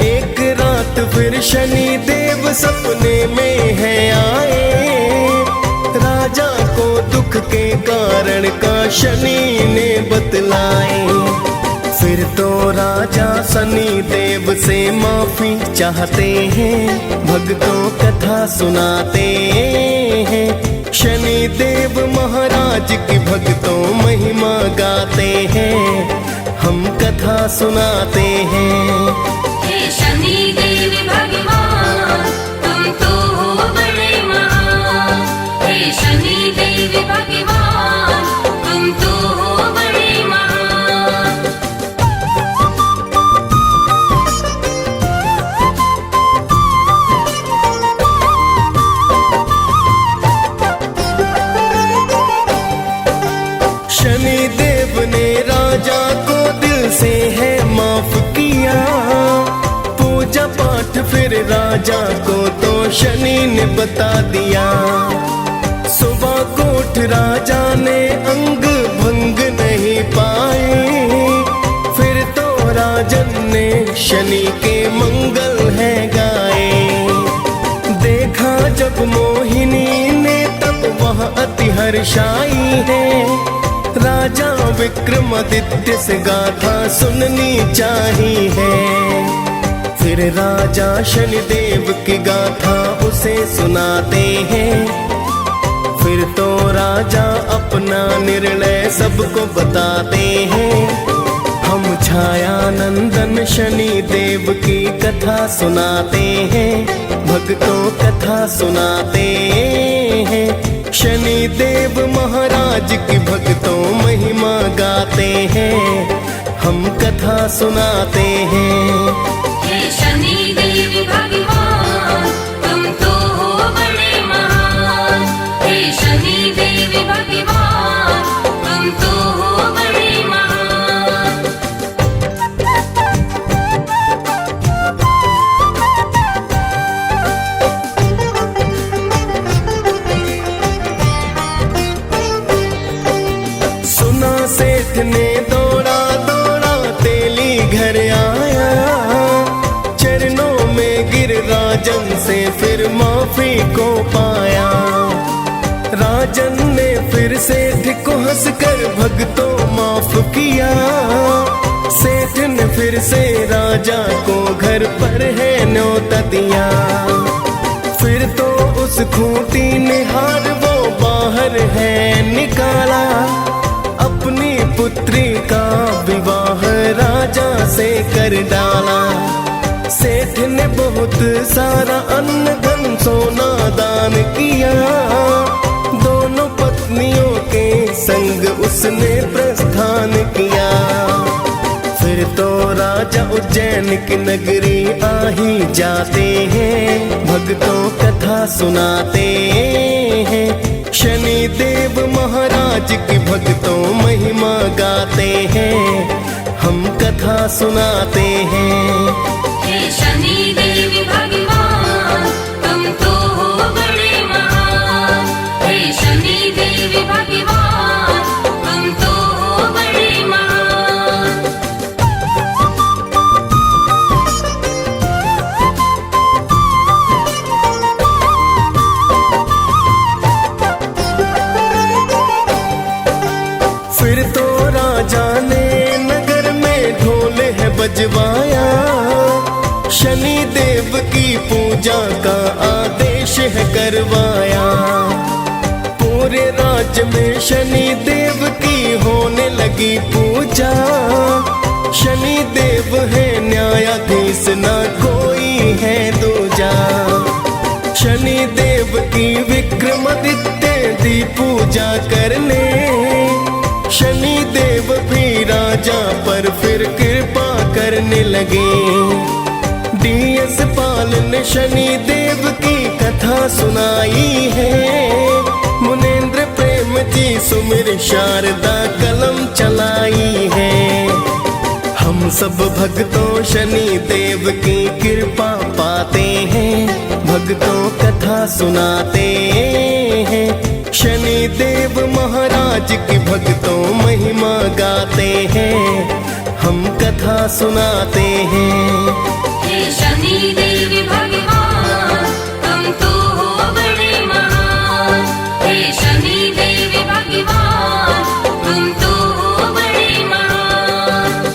एक रात फिर शनि देव सपने में है आए। राजा को दुख के कारण का शनि ने बतलाए। फिर तो राजा शनि देव से माफी चाहते हैं। भक्तों कथा सुनाते हैं। शनि देव महाराज की भक्तों महिमा गाते हैं। हम कथा सुनाते हैं। हे शनि देव भगवान तुम तो हो बड़े महान। हे शनि देव भगवान तुम तो हो बड़े महान। शनि देव ने राजा को दिल से है माफ किया। पूजा पाठ फिर राजा को तो शनि ने बता दिया। सुबह को उठ राजा ने अंग भंग नहीं पाए। फिर तो राजन ने शनि के मंगल है गाए। देखा जब मोहिनी ने तब वह अति हर्षाई है। राजा विक्रमादित्य से गाथा सुननी चाहिए है। फिर राजा शनिदेव की गाथा उसे सुनाते हैं। फिर तो राजा अपना निर्णय सबको बताते हैं। हम छाया नंदन शनि देव की कथा सुनाते हैं, भक्तों कथा सुनाते हैं। शनि देव महाराज की भक्तों महिमा गाते हैं, हम कथा सुनाते हैं। हे शनि देव भगवान तुम तो हो बड़े महान। हे शनि देव भगवान तुम तो हो बड़े महान। सुना सेठ ने दौड़ा दौड़ा तेली घर आया। चरणों में गिर राजन से फिर माफी को पाया। राजन ने फिर सेठ को हंसकर भक्तों माफ किया। सेठ ने फिर से राजा को घर पर है न्योता दिया। फिर तो उस खूंटी निहार वो बाहर है निकाला। अपनी पुत्री का विवाह राजा से कर डाला। सेठ ने बहुत सारा अन्न धन सोना दान किया। दोनों पत्नियों के संग उसने प्रस्थान किया। फिर तो राजा उज्जैन की नगरी आ ही जाते हैं, भक्तों कथा सुनाते हैं। शनि देव महाराज की भक्तों महिमा गाते हैं, हम कथा सुनाते हैं। हे शनि देव भगवान तुम तो हो बड़े महान। हे शनि देव भगवान तुम तो हो बड़े महान। फिर तो राजा ने नगर में ढोल है बजवाया। शनि देव की पूजा का आदेश है करवाया। पूरे राज्य में शनि देव की होने लगी पूजा। शनि देव है न्यायाधीश ना कोई है दूजा। शनि देव की विक्रमादित्य दी पूजा करने। शनि देव भी राजा पर फिर कृपा करने लगे। डीएस पाल ने शनि देव की कथा सुनाई है। मुनेन्द्र प्रेम जी सुमिर शारदा कलम चलाई है। हम सब भक्तों शनि देव की कृपा पाते हैं, भक्तों कथा सुनाते हैं। शनि देव महाराज की भक्तों महिमा गाते हैं, हम कथा सुनाते हैं। हे शनि देव भगवान तुम तो हो बड़े महान। हे शनि देव भगवान तुम तो हो बड़े महान।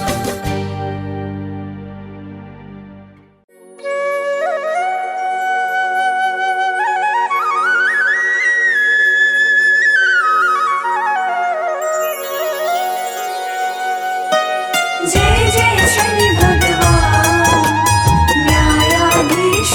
जय जय शनि भगवान न्यायाधीश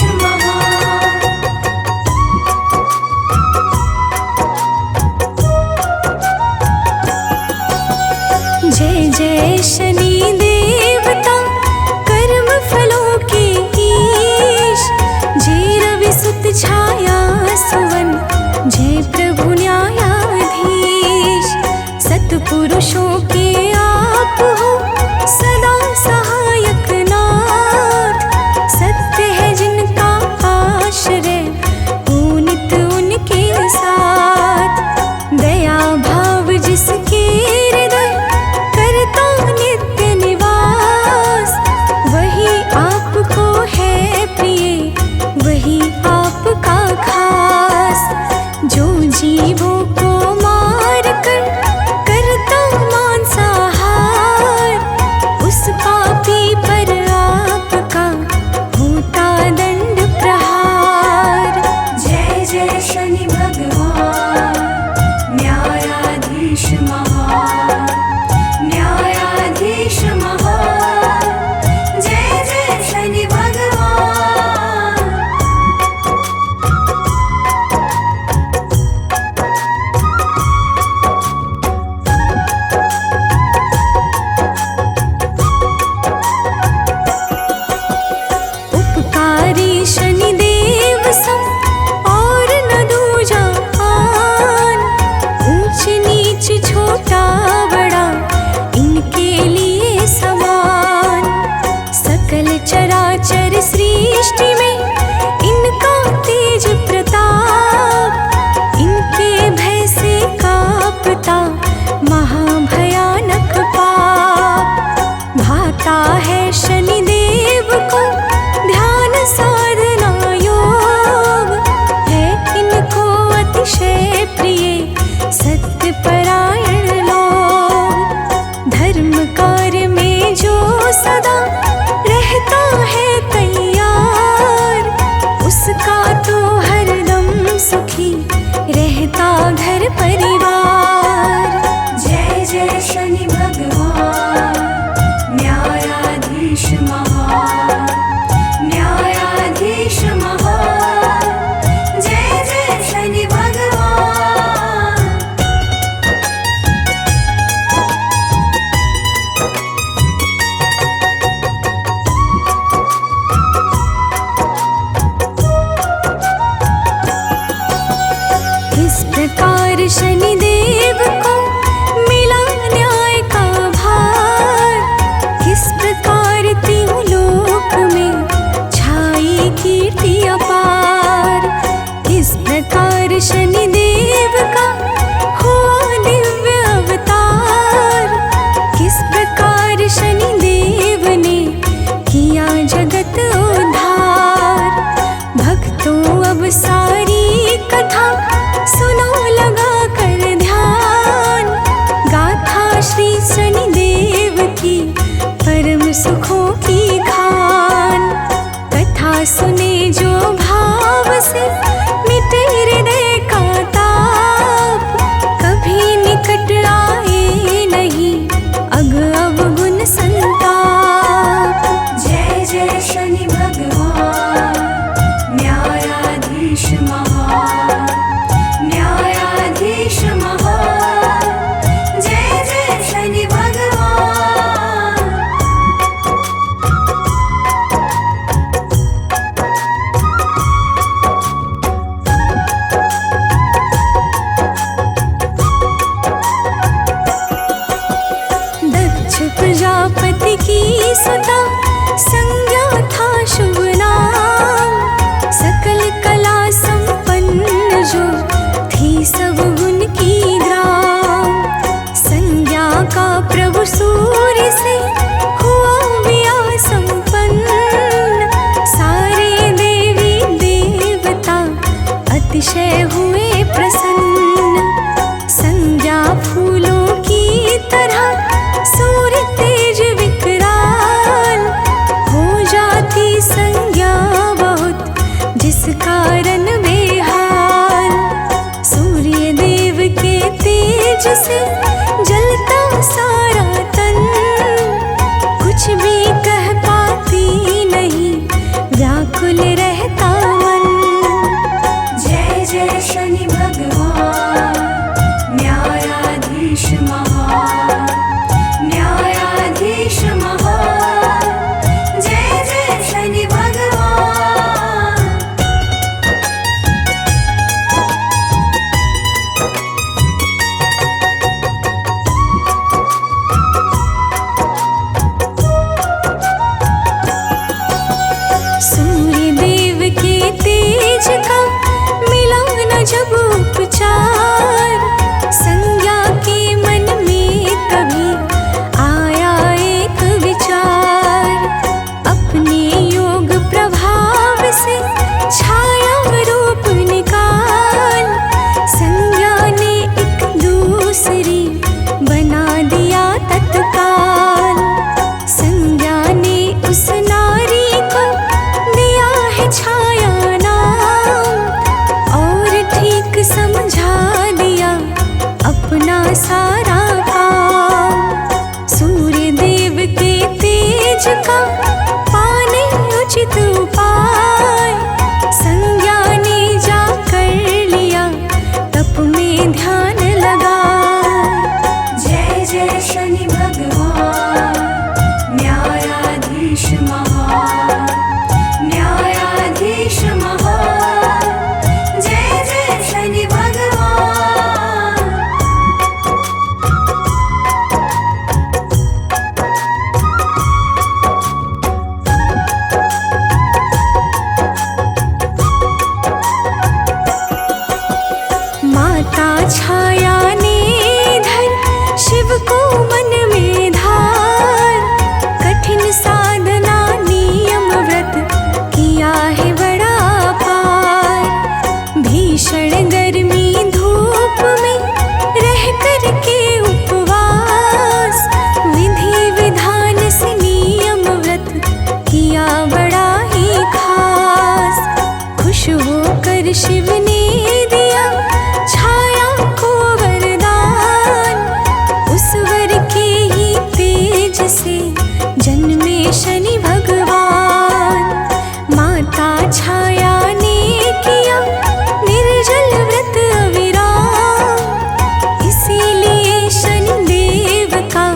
है शनिदेव को ध्यान साधना योग है इनको अतिशय प्रिय सत्य परायण लोग। धर्म कार्य में जो सदा रहता है तैयार उसका तो हरदम सुखी रहता घर परिवार। जय जय शनि भगवान न्यायाधीश महान, न्यायाधीश महान। जय जय शनि भगवान। इस प्रकार शनिदेव को मिला न्याय का भार, किस प्रकार तीनों लोक में छाई कीर्ति अपार। किस प्रकार शनिदेव का हुआ दिव्य अवतार, किस प्रकार शनिदेव ने किया जगत उद्धार। भक्तों अब सारी कथा सुनो लगा कर ध्यान, गाथा श्री शनिदेव की परम सुखों की खान। कथा सुने जो भाव से मिटे हृदय का ताप, कभी निकट आए नहीं अग अवगुण संताप। जय जय शनि भगवान न्यायाधीश महान, न्यायाधीश महान। जय जय शनि भगवान। दक्ष प्रजापति की सुता संज्ञा था शुभ नाम, सकल कला संपन्न जो थी सब गुण की ग्राम। संज्ञा का प्रभु सूर्य से हुआ विया संपन्न, सारे देवी देवता अतिशय हुए प्रसन्न। संज्ञा फूलों की तरह सूर्य तेज विकराल, हो जाती संज्ञा बहुत जिस कारण बेहाल। सूर्य देव के तेज से जलता सारा तन, कुछ भी कह पाती नहीं व्याकुल रहता मन। जय जय शनि भगवान न्यायाधीश महान, न्यायाधीश महान। जय जय शनि भगवान। सूर्य देव के तेज का मिला न जब साधना नियम व्रत किया है बड़ा पार। भीषण गर्मी धूप में रह कर के उपवास, विधि विधान से नियम व्रत किया बड़ा ही खास। खुश होकर शिव ने दिया छाया को वरदान, उस वर के ही तेज से जन्मे शनि भगवान। माता छाया ने किया निर्जल व्रत अविराम, इसीलिए शनि देव का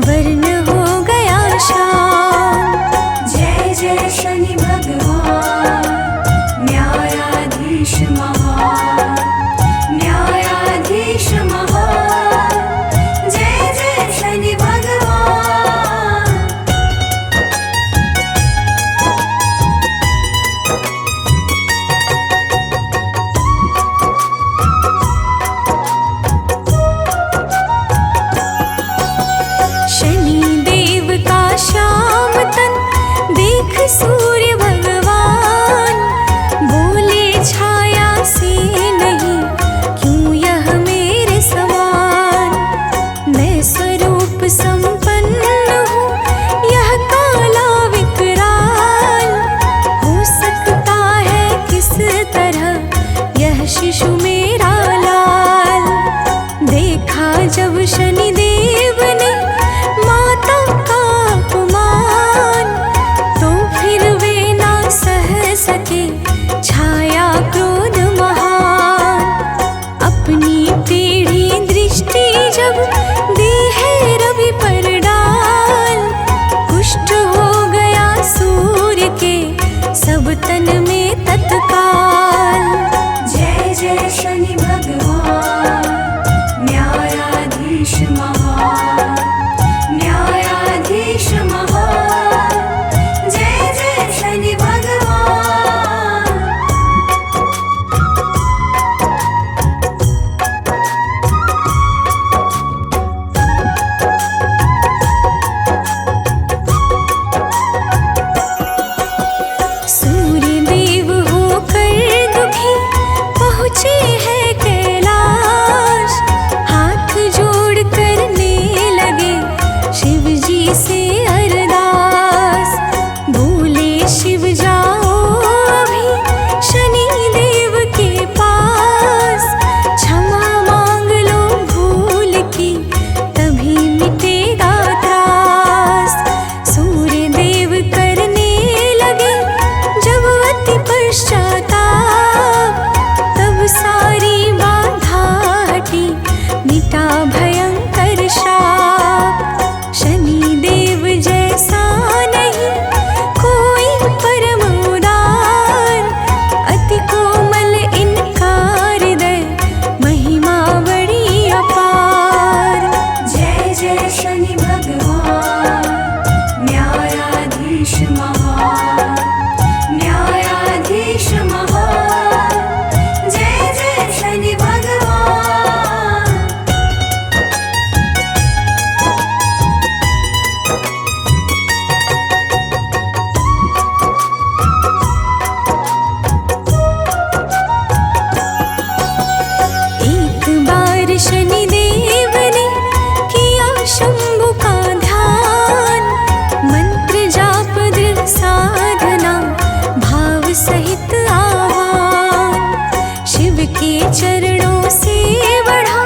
वर्ण हो गया श्याम। जय जय शनि भगवान, न्यायाधीश महान, न्यायाधीश महान। जय जय शनि भगवान। शनि देव का श्याम तन देख सूर्य भगवान, बोले छाया से नहीं क्यों यह मेरे समान। मैं स्वरूप संपन्न हूँ यह काला विकराल, हो सकता है किस तरह यह शिशु मेरा लाल। देखा जब शनि देव ने माता का अपमान, तो फिर वे ना सह सके छाया क्रोध महान। अपनी टेढ़ी दृष्टि जब दी है रवि पर डाल, कुष्ठ हो गया सूर्य के सब तन में तत्काल। जय जय शनि भगवान, न्यायाधीश महान, न्यायाधीश महान। जय जय शनि भगवान। सूर्य देव होकर दुखी पहुँचे हैं कैलाश, हाथ जोड़ करने लगे शिव जी से अरदास। बोले शिव जाओ अभी शनि देव के पास, क्षमा मांग लो भूल की तभी मिटेगा त्रास। सूर्य देव करने लगे जब अति पश्चाताप, तब सारी बाधा हटी मिटा भयंकर श्राप। शनि देव जैसा नहीं कोई परम उदार, अति कोमल इनका हृदय महिमा बड़ी अपार। जय जय शनि भगवान, न्यायाधीश महान, न्यायाधीश महान। जय जय शनि भगवान। एक बार शनि देव ने किया शंभु का ध्यान, मंत्र जाप दृढ़ साधना भाव सहित आह्वान। शिव के चरणों से बढ़ा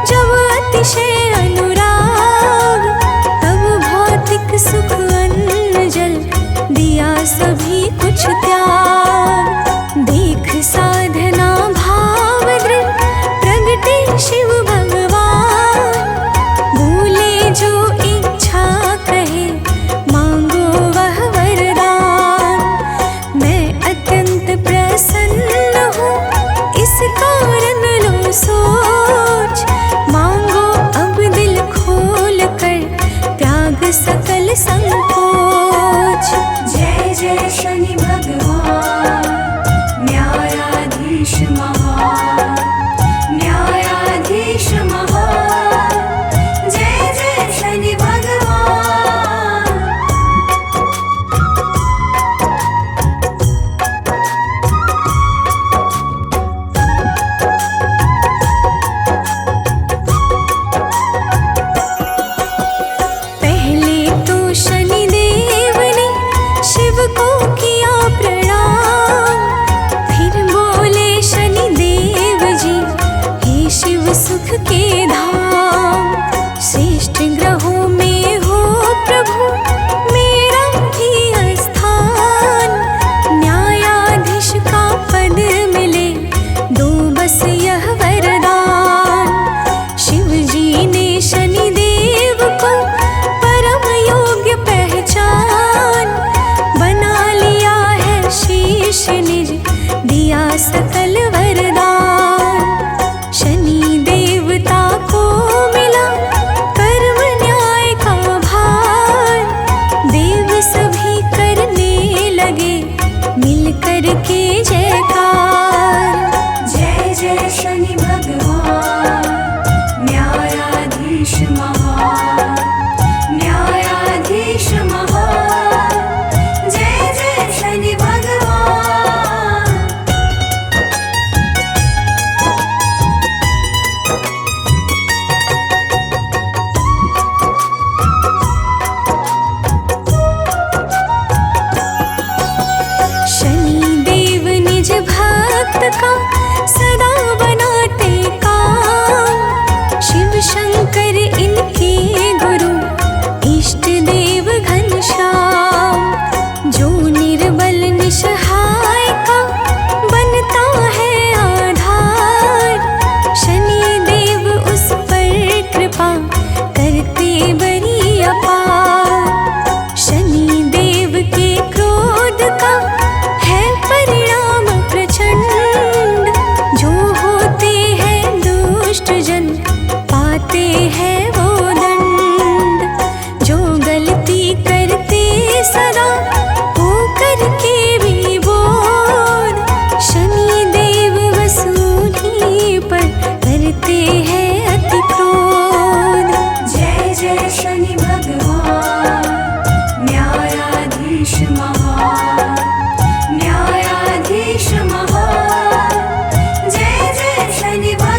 जब अतिशय अनुराग, तब भौतिक सुख अन्न जल दिया सभी कुछ त्याग। देख साधना भाव दृढ़ प्रगटे शिव भगवान, बोले जो इच्छा कहे मांगो वह वरदान। मैं अत्यंत प्रसन्न हूँ इस कारण लो सोच, मांगो अब दिल खोल कर त्याग सकल संकोच। जय जय शनि भगवान, न्यायाधीश महान, न्यायाधीश महान। जय जय शनि भगवान। करके जयकार। जय जय शनि भगवान न्यायाधीश महान, न्यायाधीश महान। जय जय शनि भगवान। शनि देव निज भक्त का सदा बनाते काम। शिव शंकर इनके गुरु इष्ट देव घनश्याम। जो निर्बल निसहाय का बनता है आधार, शनि देव उस पर कृपा करते बड़ी अपार। शनि देव के क्रोध का है परिणाम प्रचंड, जो होते हैं दुष्ट जन पाते हैं वो दंड। जो गलती करते सदा हो करके भी बोध, शनि देव वसूली पर करते हैं अति क्रोध। जय जय शनि भगवान न्यायाधीश महान, न्यायाधीश महान। जय जय शनि भगवान।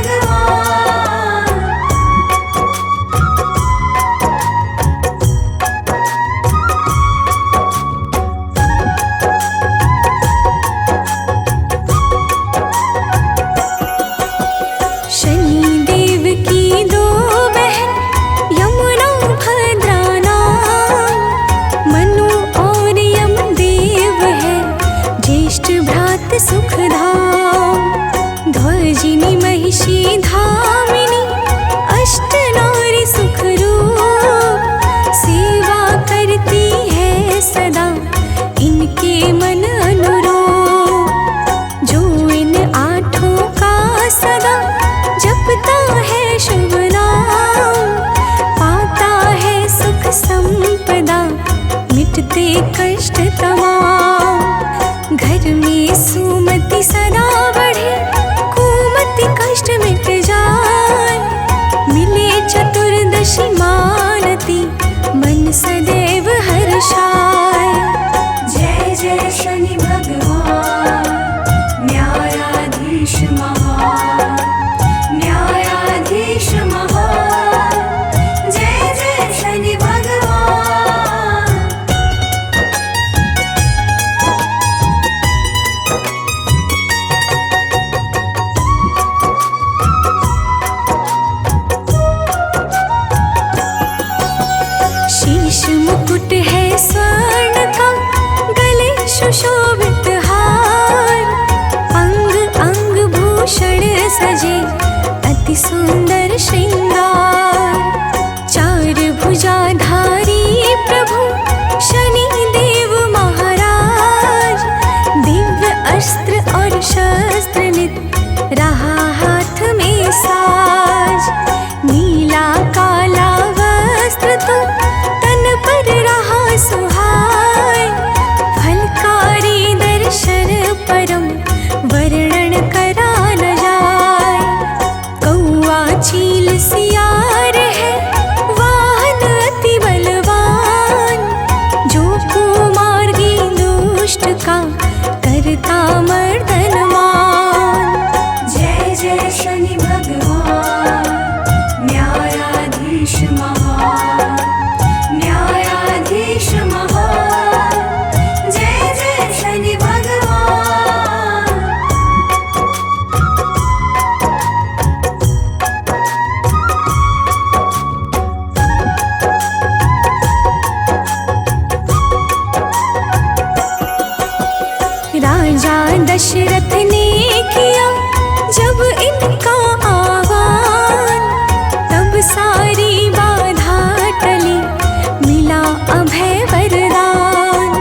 शनि देव की दो बहन यमुना भद्रा नाम। मनु और यम देव है ज्येष्ठ भ्रात सुखधाम। ध्वजिनी महिषी धामिनी अष्ट नारी सुख रूप। सेवा करती है सदा इनके मन अनुरूप। जो इन आठों का सदा जपता है शुभ नाम, पाता है सुख संपदा मिटते कष्ट तमाम। घर में सुमति सदा बढ़े, कुमति कष्ट मिट जाए। मिले चतुर्दशी मानती मन सदैव हर्षाय। जय जय शनि भगवान न्यायाधीश महान, न्यायाधीश महान। जय जय शनि भगवान। शीश मुकुट है स्वर्ण का, गले सुशोभित हार। अंग अंग भूषण सजे अति सुंदर श्रृंगार। चार भुजाधारी प्रभु शनि देव महाराज। दिव्य अस्त्र और शस्त्र नित रहा हाथ में साज। नीला काला वस्त्र तो तन पर रहा सुहाय। फलकारी दर्शन परम वर्णन करा न जाय। कौआ चील सियार है वाहन अति बलवान। जो कुमार्गी दुष्ट का करता मर्दन मान। जय जय शनि भगवान न्यायाधीश महान, न्यायाधीश महान। जय जय शनि भगवान। राजा दशरथ ने किया जब इनका आह्वान, तब सारी बाधा टली मिला अभय वरदान।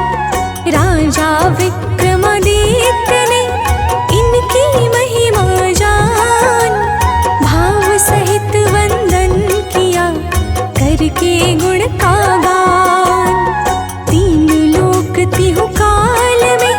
राजा विक्रमादित्य ने इनकी महिमा जान, भाव सहित वंदन किया करके गुण का गान। तीन लोक तिहु काल में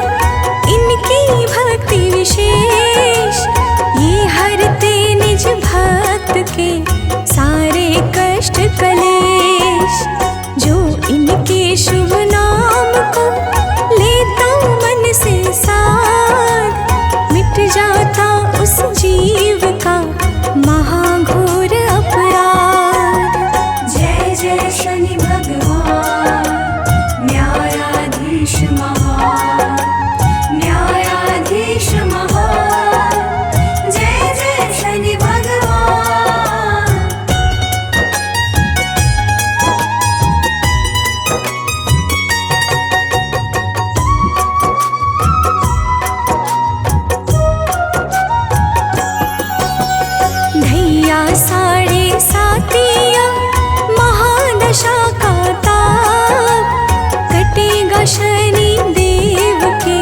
शनि देव के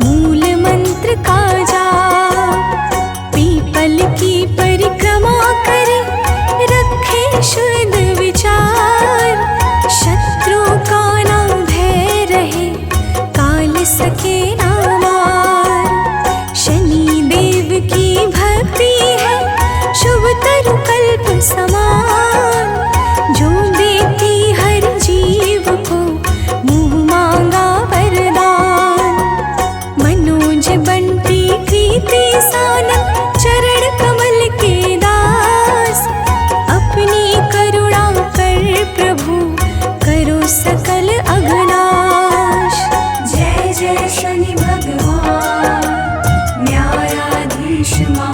मूल मंत्र का जाप। पीपल की परिक्रमा करे रखे शुद्ध विचार। शत्रु का ना भय रहे काल सके ना मार। शनि देव की भक्ति है शुभ तरु कल्प समान। जो देती हर जीव को मुँह मांगा वरदान। मनोज बंटी कृति सानक चरण कमल के दास। अपनी करुणा कर प्रभु करो सकल अघनाश। जय जय शनि भगवान न्यायाधीश मा